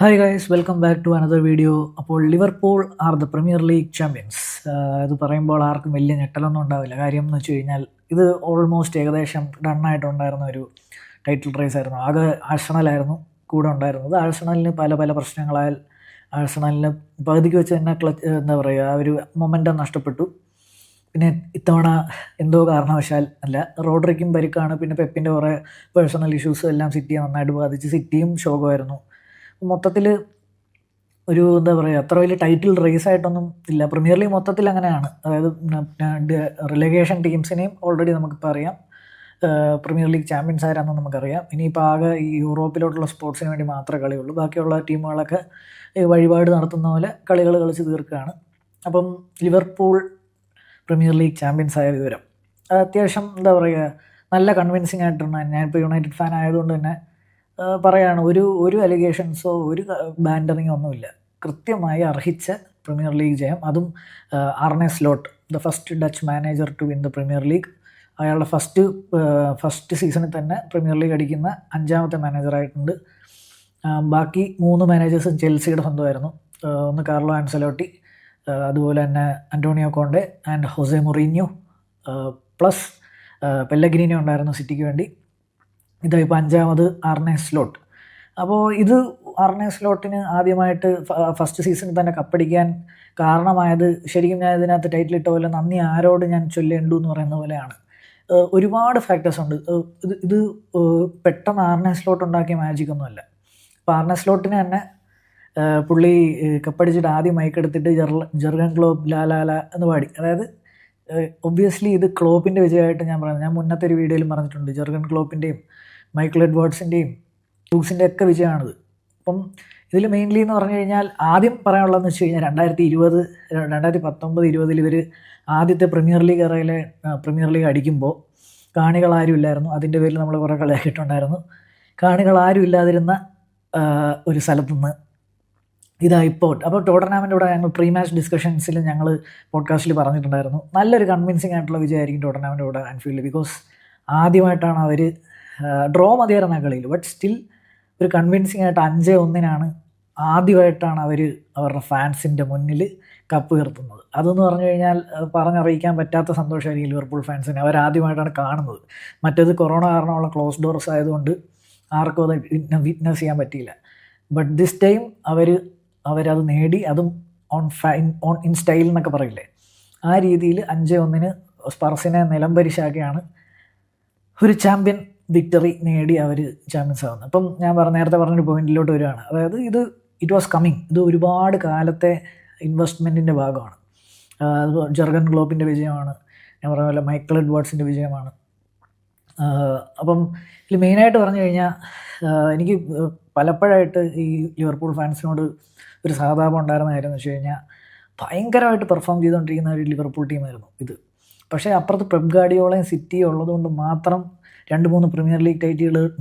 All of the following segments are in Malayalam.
Hi guys, welcome back to another video. അപ്പോൾ Liverpool are the Premier League champions. ഇത് പറയുമ്പോൾ ആർക്കും വലിയ ഞെട്ടലൊന്നും ഉണ്ടാവില്ല. കാര്യം എന്ന് വെച്ച് കഴിഞ്ഞാൽ ഇത് ഓൾമോസ്റ്റ് ഏകദേശം ഡണ്ണായിട്ടുണ്ടായിരുന്ന ഒരു ടൈറ്റിൽ റേസ് ആയിരുന്നു. ആകെ ആഴ്സണലായിരുന്നു കൂടെ ഉണ്ടായിരുന്നത്. ആഴ്സണലിന് പല പല പ്രശ്നങ്ങളാൽ ആഴ്സണലിന് പകുതിക്ക് വെച്ച് തന്നെ എന്താ പറയുക, ആ ഒരു മൊമെൻറ്റം നഷ്ടപ്പെട്ടു. പിന്നെ ഇത്തവണ എന്തോ കാരണവശാൽ അല്ല, റോഡ്രിക്കും പരിക്കാണ്, പിന്നെ പെപ്പിൻ്റെ കുറേ പേഴ്സണൽ ഇഷ്യൂസും എല്ലാം സിറ്റിയെ നന്നായിട്ട് ബാധിച്ച് സിറ്റിയും ശോകമായിരുന്നു. മൊത്തത്തിൽ ഒരു എന്താ പറയുക, അത്ര വലിയ ടൈറ്റിൽ റേസ് ആയിട്ടൊന്നും ഇല്ല. പ്രീമിയർ ലീഗ് മൊത്തത്തിൽ അങ്ങനെയാണ്. അതായത് റിലഗേഷൻ ടീംസിനെയും ഓൾറെഡി നമുക്കിപ്പോൾ അറിയാം, പ്രീമിയർ ലീഗ് ചാമ്പ്യൻസ് ആരാണെന്ന് നമുക്കറിയാം. ഇനിയിപ്പോൾ ആകെ ഈ യൂറോപ്പിലോട്ടുള്ള സ്പോർട്സിന് വേണ്ടി മാത്രമേ കളിയുള്ളൂ. ബാക്കിയുള്ള ടീമുകളൊക്കെ വഴിപാട് നടത്തുന്ന പോലെ കളികൾ കളിച്ച് തീർക്കുകയാണ്. അപ്പം ലിവർപൂൾ പ്രീമിയർ ലീഗ് ചാമ്പ്യൻസ് ആയ വിവരം അത്യാവശ്യം എന്താ പറയുക, നല്ല കൺവിൻസിങ് ആയിട്ടുണ്ട്. ഞാനിപ്പോൾ യുണൈറ്റഡ് ഫാൻ ആയതുകൊണ്ട് തന്നെ പറയാണ്, ഒരു അലിഗേഷൻസോ ഒരു ബാൻഡറിങ്ങോ ഒന്നുമില്ല. കൃത്യമായി അർഹിച്ച പ്രീമിയർ ലീഗ് ജയം. അതും Arne Slot, the first Dutch manager to win the Premier League. അയാളുടെ ഫസ്റ്റ് സീസണിൽ തന്നെ പ്രീമിയർ ലീഗ് അടിക്കുന്ന 5ാമത്തെ മാനേജറായിട്ടുണ്ട്. ബാക്കി 3 മാനേജേഴ്സും ചെൽസിയുടെ സ്വന്തമായിരുന്നു. ഒന്ന് കാർലോ ആൻസലോട്ടി, അതുപോലെ തന്നെ Antonio Conte and Jose Mourinho, plus Pellegrini ഉണ്ടായിരുന്നു സിറ്റിക്ക് വേണ്ടി. ഇതിപ്പോൾ 5ാമത് ആർനെ സ്ലോട്ട്. അപ്പോൾ ഇത് ആർനെ സ്ലോട്ടിന് ആദ്യമായിട്ട് ഫസ്റ്റ് സീസണിൽ തന്നെ കപ്പടിക്കാൻ കാരണമായത്, ശരിക്കും ഞാൻ ഇതിനകത്ത് ടൈറ്റിൽ ഇട്ട പോലെ നന്ദി ആരോട് ഞാൻ ചൊല്ലേണ്ടു എന്ന് പറയുന്ന പോലെയാണ്. ഒരുപാട് ഫാക്ടേഴ്സ് ഉണ്ട്. ഇത് പെട്ടെന്ന് ആർനെ സ്ലോട്ട് ഉണ്ടാക്കിയ മാജിക് ഒന്നുമല്ല. അപ്പോൾ ആർനെ സ്ലോട്ടിന് തന്നെ പുള്ളി കപ്പടിച്ചിട്ട് ആദ്യം മൈക്കെടുത്തിട്ട് ജെർഗൻ ക്ലോപ്പ് ലാ ലാ ലാ എന്ന് പാടി. അതായത് ഒബ്വിയസ്ലി ഇത് ക്ലോപ്പിൻ്റെ വിജയമായിട്ട് ഞാൻ പറയുന്നത്. ഞാൻ മുന്നത്തെ ഒരു വീഡിയോയിലും പറഞ്ഞിട്ടുണ്ട്, ജെർഗൻ ക്ലോപ്പിൻ്റെയും മൈക്കിൾ എഡ്വേർഡ്സിൻ്റെയും ടൂക്സിൻ്റെ ഒക്കെ വിജയമാണിത്. അപ്പം ഇതിൽ മെയിൻലി എന്ന് പറഞ്ഞു കഴിഞ്ഞാൽ ആദ്യം പറയാനുള്ളതെന്ന് വെച്ച് കഴിഞ്ഞാൽ 2019-20 ഇവർ ആദ്യത്തെ പ്രീമിയർ ലീഗ് എറയിലെ പ്രീമിയർ ലീഗ് അടിക്കുമ്പോൾ കാണികളാരും ഇല്ലായിരുന്നു. അതിൻ്റെ പേരിൽ നമ്മൾ കുറേ കളിയാക്കിയിട്ടുണ്ടായിരുന്നു. കാണികളാരും ഇല്ലാതിരുന്ന ഒരു സ്ഥലത്തുനിന്ന് ഇതായിപ്പോൾ. അപ്പോൾ ടോട്ടൻഹാമിൻ്റെ കൂടെ ഞങ്ങൾ പ്രീ മാച്ച് ഡിസ്കഷൻസിൽ ഞങ്ങൾ പോഡ്കാസ്റ്റിൽ പറഞ്ഞിട്ടുണ്ടായിരുന്നു, നല്ലൊരു കൺവിൻസിങ് ആയിട്ടുള്ള വിജയമായിരിക്കും ടോട്ടൻഹാമിൻ്റെ കൂടെ ആൻഫീൽഡിൽ. ബിക്കോസ് ആദ്യമായിട്ടാണ് അവർ ഡ്രോ മതിയായിരുന്ന കളിയിൽ, ബട്ട് സ്റ്റിൽ ഒരു കൺവിൻസിങ് ആയിട്ട് 5-1 ആദ്യമായിട്ടാണ് അവർ അവരുടെ ഫാൻസിൻ്റെ മുന്നിൽ കപ്പ് ഉയർത്തുന്നത്. അതെന്ന് പറഞ്ഞു കഴിഞ്ഞാൽ പറഞ്ഞറിയിക്കാൻ പറ്റാത്ത സന്തോഷമായിരിക്കും ലിവർപൂൾ ഫാൻസിന്. അവരാദ്യമായിട്ടാണ് കാണുന്നത്. മറ്റേത് കൊറോണ കാരണമുള്ള ക്ലോസ് ഡോർസ് ആയതുകൊണ്ട് ആർക്കും അത് വിറ്റ്നസ് ചെയ്യാൻ പറ്റിയില്ല. ബട്ട് ദിസ് ടൈം അവരത് നേടി. അതും ഇൻ സ്റ്റൈൽ എന്നൊക്കെ പറയില്ലേ, ആ രീതിയിൽ 5-1 സ്പർസിനെ നിലംപരിശാക്കിയാണ് ഒരു ചാമ്പ്യൻ വിക്ടറി നേടി അവർ ചാമ്പ്യൻസ് ആവുന്നത്. അപ്പം ഞാൻ നേരത്തെ പറഞ്ഞൊരു പോയിന്റിലോട്ട് വരികയാണ്. അതായത് ഇറ്റ് വാസ് കമ്മിങ്. ഇത് ഒരുപാട് കാലത്തെ ഇൻവെസ്റ്റ്മെൻറ്റിൻ്റെ ഭാഗമാണ്. ജെർഗൻ ക്ലോപ്പിൻ്റെ വിജയമാണ്, ഞാൻ പറഞ്ഞ പോലെ മൈക്കിൾ എഡ്വേർഡ്സിൻ്റെ വിജയമാണ്. അപ്പം ഇതിൽ മെയിനായിട്ട് പറഞ്ഞു കഴിഞ്ഞാൽ എനിക്ക് പലപ്പോഴായിട്ട് ഈ ലിവർപൂൾ ഫാൻസിനോട് ഒരു സഹതാപം ഉണ്ടായിരുന്ന കാര്യം എന്ന് വെച്ച് കഴിഞ്ഞാൽ, ഭയങ്കരമായിട്ട് പെർഫോം ചെയ്തുകൊണ്ടിരിക്കുന്ന ഒരു ലിവർപൂൾ ടീമായിരുന്നു ഇത്. പക്ഷേ അപ്പുറത്ത് പെപ് ഗാർഡിയോളയും സിറ്റിയും ഉള്ളതുകൊണ്ട് മാത്രം 2-3 പ്രീമിയർ ലീഗ്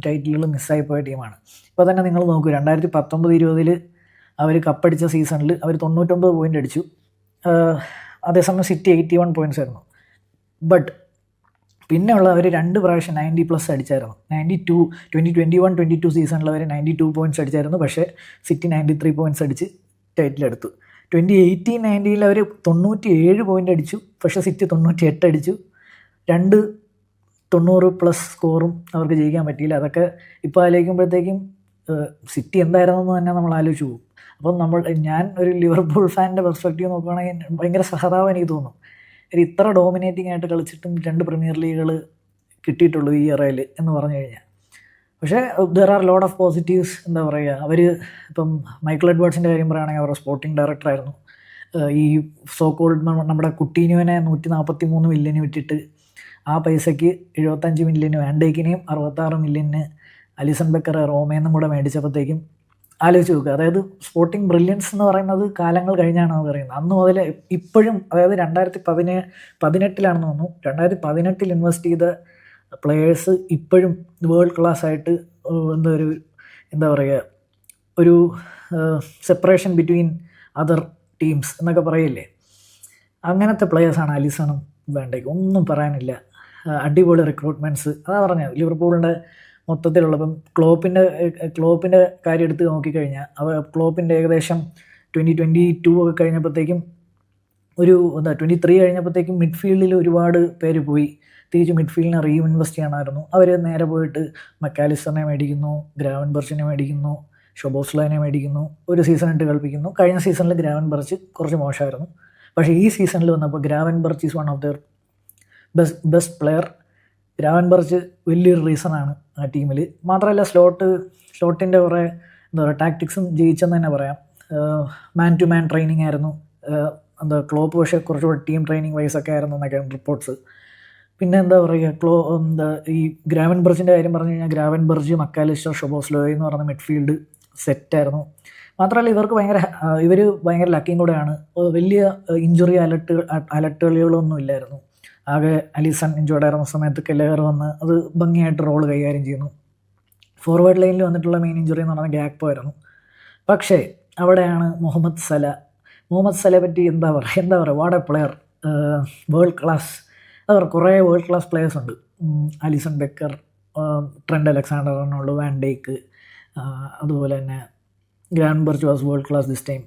ടൈറ്റിലുകൾ മിസ്സായി പോയ ടീമാണ്. ഇപ്പോൾ തന്നെ നിങ്ങൾ നോക്കൂ, 2019-20 അവർ കപ്പടിച്ച സീസണിൽ അവർ 99 പോയിൻ്റ് അടിച്ചു. അതേസമയം സിറ്റി 81 പോയിൻറ്റ്സ് ആയിരുന്നു. ബട്ട് പിന്നെയുള്ള അവർ 2 പ്രാവശ്യം 90+ അടിച്ചായിരുന്നു. 2021-22 സീസണിൽ അവർ 92 പോയിൻറ്റ്സ് അടിച്ചായിരുന്നു. പക്ഷേ സിറ്റി 93 പോയിൻറ്റ്സ് അടിച്ച് ടൈറ്റിലെടുത്തു. 2018-19 അവർ 97 പോയിൻ്റ് അടിച്ചു. പക്ഷേ സിറ്റി 98 അടിച്ചു. 2 90+ സ്കോറും അവർക്ക് ജയിക്കാൻ പറ്റിയില്ല. അതൊക്കെ ഇപ്പോൾ ആലോചിക്കുമ്പോഴത്തേക്കും സിറ്റി എന്തായിരുന്നെന്ന് തന്നെ നമ്മൾ ആലോചിച്ച് പോകും. അപ്പം ഞാൻ ഒരു ലിവർപൂൾ ഫാനിൻ്റെ പെർസ്പെക്റ്റീവ് നോക്കുകയാണെങ്കിൽ ഭയങ്കര സഹതാപം എനിക്ക് തോന്നും. ഇത്ര ഡോമിനേറ്റിംഗ് ആയിട്ട് കളിച്ചിട്ടും 2 പ്രീമിയർ ലീഗുകൾ കിട്ടിയിട്ടുള്ളൂ ഈ ഇറയിൽ എന്ന് പറഞ്ഞു കഴിഞ്ഞാൽ. പക്ഷേ there are lot of positives. എന്താ പറയുക, അവർ ഇപ്പം മൈക്കിൾ എഡ്വേർഡ്സിൻ്റെ കാര്യം പറയുകയാണെങ്കിൽ അവരുടെ സ്പോർട്ടിംഗ് ഡയറക്ടറായിരുന്നു. ഈ സോ കോൾഡ് നമ്മുടെ കുട്ടീനുവിനെ 143 മില്യന് വിറ്റിട്ട് ആ പൈസയ്ക്ക് 75 മില്യന് വാൻഡേക്കിനെയും 66 മില്യന് അലിസൺ ബെക്കറെ റോമയെന്നും കൂടെ മേടിച്ചപ്പോഴത്തേക്കും ആലോചിച്ച് നോക്കുക. അതായത് സ്പോർട്ടിംഗ് ബ്രില്യൻസ് എന്ന് പറയുന്നത് കാലങ്ങൾ കഴിഞ്ഞാണ് നമുക്ക് അറിയുന്നത്. അന്ന് മുതൽ ഇപ്പോഴും, അതായത് 2018 തോന്നുന്നു, 2018 ഇൻവെസ്റ്റ് ചെയ്ത പ്ലെയേഴ്സ് ഇപ്പോഴും വേൾഡ് ക്ലാസ് ആയിട്ട് എന്താ പറയുക, ഒരു സെപ്പറേഷൻ ബിറ്റ്വീൻ അതർ ടീംസ് എന്നൊക്കെ പറയില്ലേ, അങ്ങനത്തെ പ്ലെയേഴ്സാണ് അലിസണും വാൻഡേക്കും. ഒന്നും പറയാനില്ല. അടിപൊളി റിക്രൂട്ട്മെൻറ്റ്സ്. അതാ പറഞ്ഞത്, ലിവർപൂളിൻ്റെ മൊത്തത്തിലുള്ള ഇപ്പം ക്ലോപ്പിൻ്റെ കാര്യം എടുത്ത് നോക്കിക്കഴിഞ്ഞാൽ ക്ലോപ്പിൻ്റെ ഏകദേശം 2022 ഒക്കെ കഴിഞ്ഞപ്പോഴത്തേക്കും 23 കഴിഞ്ഞപ്പോഴത്തേക്കും മിഡ്ഫീൽഡിൽ ഒരുപാട് പേര് പോയി. തിരിച്ച് മിഡ്ഫീൽഡിനെ റീഇൻവെസ്റ്റ് ചെയ്യണമായിരുന്നു. അവർ നേരെ പോയിട്ട് മക്കാലിസ്റ്ററിനെ മേടിക്കുന്നു, ഗ്രാവൻബർച്ചിനെ മേടിക്കുന്നു, ഷൊബോസ്ലൈനെ മേടിക്കുന്നു, ഒരു സീസൺ ഇട്ട് കളിപ്പിക്കുന്നു. കഴിഞ്ഞ സീസണിൽ ഗ്രാവൻബർച്ച് കുറച്ച് മോശമായിരുന്നു. പക്ഷേ ഈ സീസണിൽ വന്നപ്പോൾ Gravenberch is one of their best player. Gravenberch വലിയൊരു റീസണാണ് ആ ടീമിൽ. മാത്രമല്ല സ്ലോട്ടിൻ്റെ കുറേ ടാക്ടിക്സും ജയിച്ചെന്ന് തന്നെ പറയാം. മാൻ ടു മാൻ ട്രെയിനിങ് ആയിരുന്നു. ക്ലോപ്പ് പക്ഷേ കുറച്ചുകൂടി ടീം ട്രെയിനിങ് വൈസൊക്കെ ആയിരുന്നു എന്നൊക്കെയാണ് റിപ്പോർട്ട്സ്. പിന്നെ ഈ ഗ്രാവൻബർച്ചിൻ്റെ കാര്യം പറഞ്ഞു കഴിഞ്ഞാൽ ഗ്രാവൻബർച്ച്, മക്കാലിസ്റ്റർ, ഷൊബോസ്ലോയ് എന്ന് പറയുന്ന മിഡ്ഫീൽഡ് സെറ്റായിരുന്നു. മാത്രമല്ല ഇവർ ഭയങ്കര ലക്കിയും കൂടെയാണ്. വലിയ ഇഞ്ചുറി അലർട്ടുകളൊന്നും ഇല്ലായിരുന്നു. ആകെ അലിസൺ ഇഞ്ചുർഡ് ആയിരുന്ന സമയത്ത് കെല്ലർ വന്ന് അത് ഭംഗിയായിട്ട് റോള് കൈകാര്യം ചെയ്യുന്നു. ഫോർവേഡ് ലൈനിൽ വന്നിട്ടുള്ള മെയിൻ ഇഞ്ചുറി എന്ന് പറഞ്ഞാൽ ഗ്യാക്പോ ആയിരുന്നു. പക്ഷേ അവിടെയാണ് മുഹമ്മദ് സലയെ പറ്റി എന്താ പറയുക, what a player, world class. കുറേ വേൾഡ് ക്ലാസ് പ്ലെയേഴ്സ് ഉണ്ട്. Alisson Becker, Trent Alexander Arnold, Van Dijk, അതുപോലെ തന്നെ Gravenberch was world class this time.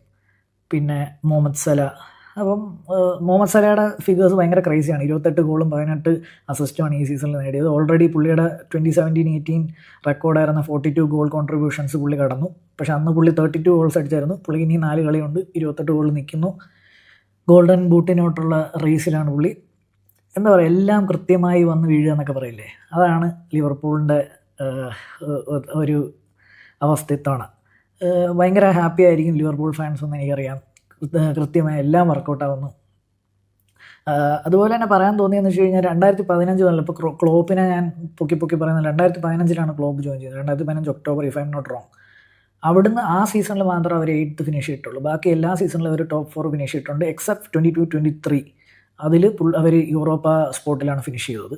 പിന്നെ മുഹമ്മദ് സല. അപ്പം മുഹമ്മദ് സലയുടെ ഫിഗേഴ്സ് ഭയങ്കര ക്രൈസിയാണ്. 28 ഗോളും 18 അസിസ്റ്റുമാണ് ഈ സീസണിൽ നേടിയത്. ഓൾറെഡി പുള്ളിയുടെ 2017-18 റെക്കോർഡായിരുന്ന 42 ഗോൾ കോൺട്രിബ്യൂഷൻസ് പുള്ളി കടന്നു. പക്ഷേ അന്ന് പുള്ളി 32 ഗോൾസ് അടിച്ചായിരുന്നു. പുള്ളി ഇനി 4 കളിയുണ്ട്, 28 ഗോൾ നിൽക്കുന്നു. ഗോൾഡൻ ബൂട്ടിനോട്ടുള്ള റേസിലാണ് പുള്ളി. എന്താ പറയുക, എല്ലാം കൃത്യമായി വന്ന് വീഴുക എന്നൊക്കെ പറയില്ലേ, അതാണ് ലിവർപൂളിൻ്റെ ഒരു അവസ്ഥ ഇത്തവണ. ഭയങ്കര ഹാപ്പി ആയിരിക്കും ലിവർപൂൾ ഫാൻസ് എന്ന് എനിക്കറിയാം. കൃത്യമായി എല്ലാം വർക്കൗട്ടാവുന്നു. അതുപോലെ തന്നെ പറയാൻ തോന്നിയെന്ന് വെച്ച് കഴിഞ്ഞാൽ 2015 മുതൽ ഇപ്പോൾ ക്ലോപ്പിനെ ഞാൻ പൊക്കി പറയുന്നത് 2015 ക്ലോപ്പ് ജോയിൻ ചെയ്തത്. 2015 October, if I am not wrong. അവിടുന്ന് ആ സീസണിൽ മാത്രം അവർ 8th ഫിനിഷ് ചെയ്തിട്ടുള്ളൂ. ബാക്കി എല്ലാ സീസണിലും അവർ ടോപ്പ് 4 ഫിനിഷ് ചെയ്തിട്ടുണ്ട്. എക്സെപ്റ്റ് 22-23 അതിൽ അവർ യൂറോപ്പ സ്പോട്ടിലാണ് ഫിനിഷ് ചെയ്തത്.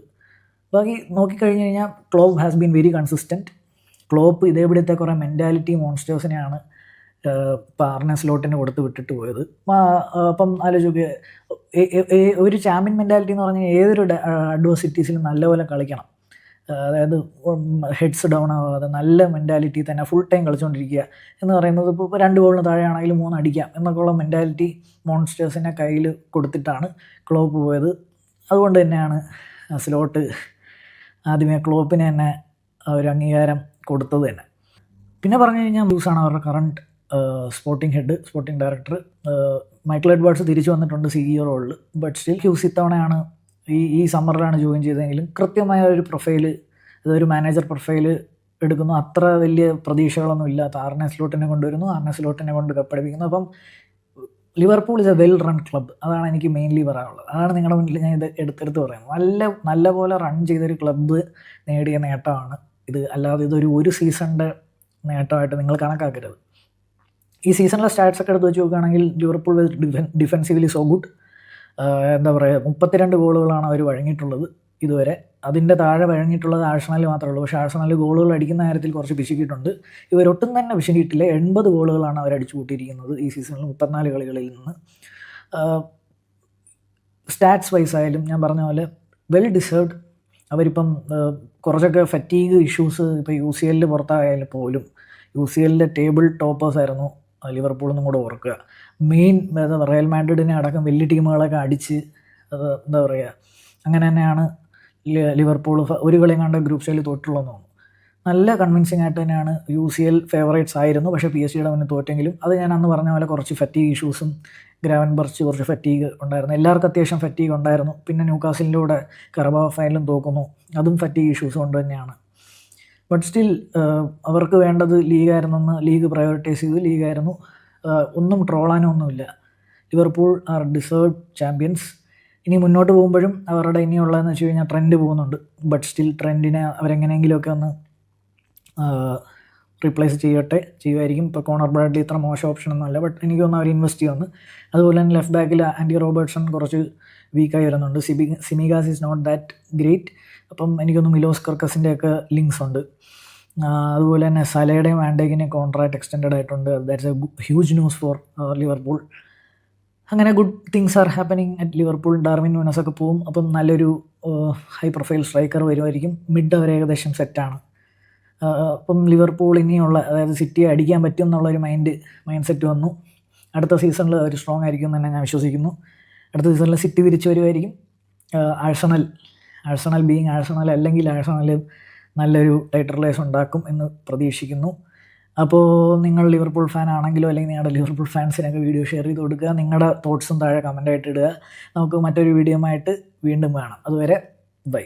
ബാക്കി നോക്കിക്കഴിഞ്ഞ് കഴിഞ്ഞാൽ Klopp has been very consistent. Klopp ഇതേപോലത്തെ കുറേ മെൻറ്റാലിറ്റി മോൺസ്റ്റേഴ്സിനെയാണ് ഇപ്പോൾ ആർനെ സ്ലോട്ടിന് കൊടുത്ത് വിട്ടിട്ട് പോയത്. അപ്പം ആലോചിക്കുക, ഒരു ചാമ്പ്യൻ മെൻറ്റാലിറ്റി എന്ന് പറഞ്ഞാൽ ഏതൊരു അഡ്വേഴ്സിറ്റീസിലും നല്ലപോലെ കളിക്കണം. അതായത് ഹെഡ്സ് ഡൗൺ ആവാതെ നല്ല മെൻറ്റാലിറ്റി തന്നെ ഫുൾ ടൈം കളിച്ചുകൊണ്ടിരിക്കുക എന്ന് പറയുന്നത്. ഇപ്പോൾ 2 ഗോളിന് താഴെയാണെങ്കിലും 3 അടിക്കാം എന്നൊക്കെയുള്ള മെൻറ്റാലിറ്റി മോൺസ്റ്റേഴ്സിനെ കയ്യിൽ കൊടുത്തിട്ടാണ് ക്ലോപ്പ് പോയത്. അതുകൊണ്ട് തന്നെയാണ് സ്ലോട്ട് ആദ്യമേ ക്ലോപ്പിന് തന്നെ ഒരു അംഗീകാരം കൊടുത്തത് തന്നെ. പിന്നെ പറഞ്ഞു കഴിഞ്ഞാൽ ബ്രൂസാണ് അവരുടെ current sporting director. Michael Edwards തിരിച്ചു വന്നിട്ടുണ്ട് CEO റോളിൽ. ബട്ട് സ്റ്റിൽ ഹ്യൂസ് ഇത്തവണയാണ് ഈ സമ്മറിലാണ് ജോയിൻ ചെയ്തതെങ്കിലും കൃത്യമായ ഒരു പ്രൊഫൈല്, അതൊരു മാനേജർ പ്രൊഫൈല് എടുക്കുന്നു. അത്ര വലിയ പ്രതീക്ഷകളൊന്നും ഇല്ലാത്ത ആർനെ സ്ലോട്ടിനെ കൊണ്ടുവരുന്നു, ആർനെ സ്ലോട്ടിനെ കൊണ്ട് കപ്പടിപ്പിക്കുന്നു. അപ്പം Liverpool is A well run club. അതാണ് എനിക്ക് മെയിൻലി പറയാനുള്ളത്. അതാണ് നിങ്ങളുടെ മുന്നിൽ ഞാൻ ഇത് എടുത്തെടുത്ത് പറയുന്നത്. നല്ല പോലെ റൺ ചെയ്തൊരു ക്ലബ്ബ് നേടിയ നേട്ടമാണ് ഇത്. അല്ലാതെ ഒരു സീസണിൻ്റെ നേട്ടമായിട്ട് നിങ്ങൾ കണക്കാക്കരുത്. ഈ സീസണിലെ സ്റ്റാറ്റ്സൊക്കെ എടുത്ത് വെച്ച് നോക്കുകയാണെങ്കിൽ ലിവർപൂൾ ഡിഫെൻസീവ്ലി സോ ഗുഡ്. എന്താ പറയുക, 32 ഗോളുകളാണ് അവർ വഴങ്ങിയിട്ടുള്ളത് ഇതുവരെ. അതിൻ്റെ താഴെ വഴങ്ങിയിട്ടുള്ളത് ആഴ്സണൽ മാത്രമേ ഉള്ളൂ. പക്ഷേ ആഴ്സണൽ ഗോളുകൾ അടിക്കുന്ന കാര്യത്തിൽ കുറച്ച് പിശുക്കിയിട്ടുണ്ട്. ഇവരൊട്ടും തന്നെ പിശുക്കിയിട്ടില്ല. 80 ഗോളുകളാണ് അവർ അടിച്ചു കൂട്ടിയിരിക്കുന്നത് ഈ സീസണിൽ 34 കളികളിൽ നിന്ന്. സ്റ്റാറ്റ്സ് വൈസ് ആയാലും ഞാൻ പറഞ്ഞ പോലെ വെൽ ഡിസേർവ്ഡ്. അവരിപ്പം കുറച്ചൊക്കെ ഫറ്റീഗ് ഇഷ്യൂസ്, ഇപ്പോൾ UCL പുറത്തായാലും പോലും UCL ടേബിൾ ടോപ്പേഴ്സായിരുന്നു ലിവർപൂൾ എന്നും കൂടെ ഓർക്കുക. മെയിൻ റയൽ മാഡ്രിഡിനെ അടക്കം വലിയ ടീമുകളൊക്കെ അടിച്ച് എന്താ പറയുക, അങ്ങനെ തന്നെയാണ് ലിവർപൂൾ ഒരു കളിയും കണ്ട ഗ്രൂപ്പ് സ്റ്റേജിൽ തോറ്റുള്ളതെന്ന് തോന്നുന്നു. നല്ല കൺവിൻസിങ് ആയിട്ട് തന്നെയാണ് UCL ഫേവറേറ്റ്സ് ആയിരുന്നു. പക്ഷേ PSG മുന്നിൽ തോറ്റെങ്കിലും അത് ഞാൻ അന്ന് പറഞ്ഞ പോലെ കുറച്ച് ഫറ്റീഗ് ഇഷ്യൂസും ഗ്രാവൻബർച്ച് കുറച്ച് ഫറ്റീഗ് ഉണ്ടായിരുന്നു. എല്ലാവർക്കും അത്യാവശ്യം ഫറ്റീഗ് ഉണ്ടായിരുന്നു. പിന്നെ ന്യൂകാസിലിൻ്റെ കൂടെ കറബാവ് ഫൈനലും തോക്കുന്നു, അതും ഫറ്റീഗ് ഇഷ്യൂസ് കൊണ്ട് തന്നെയാണ്. ബട്ട് സ്റ്റിൽ അവർക്ക് വേണ്ടത് ലീഗായിരുന്നെന്ന് ലീഗ് പ്രയോറിറ്റൈസ് ചെയ്ത് ലീഗായിരുന്നു. ഒന്നും ട്രോളാനോ ഒന്നുമില്ല. Liverpool are deserved champions. ഇനി മുന്നോട്ട് പോകുമ്പോഴും അവരുടെ ഇനിയുള്ളതെന്ന് വെച്ച് കഴിഞ്ഞാൽ ട്രെൻഡ് പോകുന്നുണ്ട്. ബട്ട് സ്റ്റിൽ ട്രെൻഡിനെ അവരെങ്ങനെയെങ്കിലുമൊക്കെ ഒന്ന് റീപ്ലേസ് ചെയ്യുമായിരിക്കും. ഇപ്പോൾ കോണർ ബ്രാഡ്ലി ഇത്ര മോശം ഓപ്ഷനൊന്നുമല്ല. ബട്ട് എനിക്ക് തോന്നുന്നു അവർ ഇൻവെസ്റ്റ് ചെയ്യുമെന്ന്. അതുപോലെ തന്നെ ലെഫ്റ്റ് ബാക്കിൽ ആൻഡി റോബർട്ട്സൺ കുറച്ച് വീക്കായി വരുന്നുണ്ട്. Tsimikas is not that great. അപ്പം എനിക്കൊന്ന് മിലോസ് കർക്കസിൻ്റെയൊക്കെ ലിങ്ക്സ് ഉണ്ട്. അതുപോലെ തന്നെ സലയുടെയും വാൻഡേക്കിൻ്റെയും കോൺട്രാക്ട് എക്സ്റ്റെൻഡ് ആയിട്ടുണ്ട്. That's a huge news for Liverpool. അങ്ങനെ good things are happening at Liverpool. Darwin നൂനസൊക്കെ പോവും. അപ്പം നല്ലൊരു ഹൈ പ്രൊഫൈൽ സ്ട്രൈക്കർ വരുമായിരിക്കും. മിഡ് അവർ ഏകദേശം സെറ്റാണ്. ഇപ്പം ലിവർപൂൾ ഇനിയുള്ള അതായത് സിറ്റിയെ അടിക്കാൻ പറ്റും എന്നുള്ളൊരു മൈൻഡ് സെറ്റ് വന്നു. അടുത്ത സീസണിൽ അവർ സ്ട്രോങ് ആയിരിക്കും എന്ന് തന്നെ ഞാൻ വിശ്വസിക്കുന്നു. അടുത്ത സീസണിൽ സിറ്റി തിരിച്ചു വരുമായിരിക്കും. ആഴ്സണൽ ബീങ് ആഴ്സണൽ അല്ലെങ്കിൽ ആഴ്സണൽ നല്ലൊരു ടൈറ്റിൽ റേസ് ഉണ്ടാക്കും എന്ന് പ്രതീക്ഷിക്കുന്നു. അപ്പോൾ നിങ്ങൾ ലിവർപൂൾ ഫാൻ ആണെങ്കിലോ അല്ലെങ്കിൽ നിങ്ങളുടെ ലിവർപൂൾ ഫാൻസിനൊക്കെ വീഡിയോ ഷെയർ ചെയ്ത് കൊടുക്കുക. നിങ്ങളുടെ തോട്ട്സും താഴെ കമൻ്റായിട്ട് ഇടുക. നമുക്ക് മറ്റൊരു വീഡിയോ ആയിട്ട് വീണ്ടും കാണാം. അതുവരെ ബൈ.